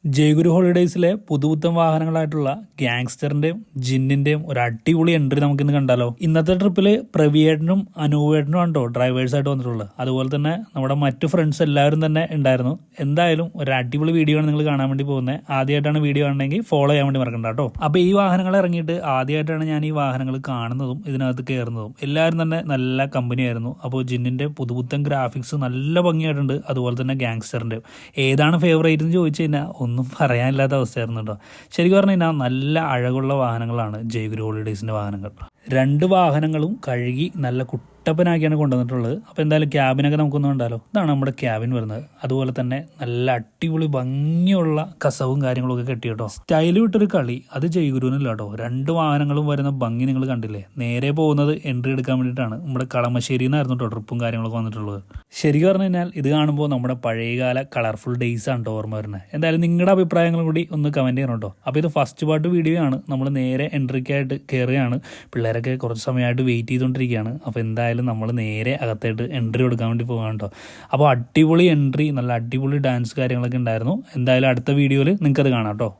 ജയഗുരു ഹോളിഡേയ്സിലെ പുതുപുത്തൻ വാഹനങ്ങളായിട്ടുള്ള ഗാങ്സ്റ്ററിന്റെയും ജിന്നിന്റെയും ഒരു അടിപൊളി എൻട്രി നമുക്ക് ഇന്ന് കണ്ടാലോ. ഇന്നത്തെ ട്രിപ്പിൽ പ്രവിയേട്ടനും അനൂപേട്ടനും ആണോ ഡ്രൈവേഴ്സായിട്ട് വന്നിട്ടുള്ളത്. അതുപോലെ തന്നെ നമ്മുടെ മറ്റു ഫ്രണ്ട്സ് എല്ലാവരും തന്നെ ഉണ്ടായിരുന്നു. എന്തായാലും ഒരു അടിപൊളി വീഡിയോ ആണ് നിങ്ങൾ കാണാൻ വേണ്ടി പോകുന്നത്. ആദ്യമായിട്ടാണ് വീഡിയോ ആണെങ്കിൽ ഫോളോ ചെയ്യാൻ വേണ്ടി മറക്കണ്ട കേട്ടോ. അപ്പോൾ ഈ വാഹനങ്ങൾ ഇറങ്ങിയിട്ട് ആദ്യമായിട്ടാണ് ഞാൻ ഈ വാഹനങ്ങൾ കാണുന്നതും ഇതിനകത്ത് കയറുന്നതും. എല്ലാവരും തന്നെ നല്ല കമ്പനി ആയിരുന്നു. അപ്പോൾ ജിന്നിന്റെ പുതുപുത്തൻ ഗ്രാഫിക്സ് നല്ല ഭംഗിയായിട്ടുണ്ട്. അതുപോലെ തന്നെ ഗാങ്സ്റ്ററിന്റെ ഏതാണ് ഫേവറേറ്റ് എന്ന് ചോദിച്ചു കഴിഞ്ഞാൽ ഒന്നും പറയാനില്ലാത്ത അവസ്ഥയായിരുന്നു കേട്ടോ. ശരിക്കും പറഞ്ഞു കഴിഞ്ഞാൽ നല്ല അഴകുള്ള വാഹനങ്ങളാണ് ജയഗുരു ഹോളിഡേയ്സിൻ്റെ വാഹനങ്ങൾ. രണ്ട് വാഹനങ്ങളും കഴുകി നല്ല കുട്ടപ്പനാക്കിയാണ് കൊണ്ടുവന്നിട്ടുള്ളത്. അപ്പോൾ എന്തായാലും ക്യാബിനൊക്കെ നമുക്കൊന്നും കണ്ടാലോ. ഇതാണ് നമ്മുടെ ക്യാബിൻ വരുന്നത്. അതുപോലെ തന്നെ നല്ല അടിപൊളി ഭംഗിയുള്ള കസവും കാര്യങ്ങളൊക്കെ കെട്ടി കേട്ടോ. സ്റ്റൈൽ വിട്ടൊരു കളി അത് ജയഗുരുവിനില്ല കേട്ടോ. രണ്ട് വാഹനങ്ങളും വരുന്ന ഭംഗി നിങ്ങൾ കണ്ടില്ലേ. നേരെ പോകുന്നത് എൻട്രി എടുക്കാൻ വേണ്ടിയിട്ടാണ്. നമ്മുടെ കളമശ്ശേരിയിൽ നിന്നായിരുന്നു കേട്ടോ ട്രിപ്പും കാര്യങ്ങളൊക്കെ വന്നിട്ടുള്ളത്. ശരിക്കും പറഞ്ഞു കഴിഞ്ഞാൽ ഇത് കാണുമ്പോൾ നമ്മുടെ പഴയകാല കളർഫുൾ ഡേയ്സ് ആണ് കേട്ടോ ഓർമ്മ വരുന്നത്. എന്തായാലും നിങ്ങളുടെ അഭിപ്രായങ്ങളും കൂടി ഒന്ന് കമൻറ്റ് ചെയ്യണം കേട്ടോ. അപ്പോൾ ഇത് ഫസ്റ്റ് പാർട്ട് വീഡിയോ ആണ്. നമ്മൾ നേരെ എൻട്രിക്കായിട്ട് കയറുകയാണ്. പിള്ളേരൊക്കെ കുറച്ച് സമയമായിട്ട് വെയിറ്റ് ചെയ്തുകൊണ്ടിരിക്കുകയാണ്. അപ്പോൾ എന്തായാലും നമ്മൾ നേരെ അകത്തായിട്ട് എൻട്രി കൊടുക്കാൻ വേണ്ടി പോകാൻ കേട്ടോ. അപ്പോൾ അടിപൊളി എൻട്രി, നല്ല അടിപൊളി ഡാൻസ് കാര്യങ്ങളൊക്കെ ഉണ്ടായിരുന്നു. എന്തായാലും അടുത്ത വീഡിയോയിൽ നിങ്ങൾക്കത് കാണാം കേട്ടോ.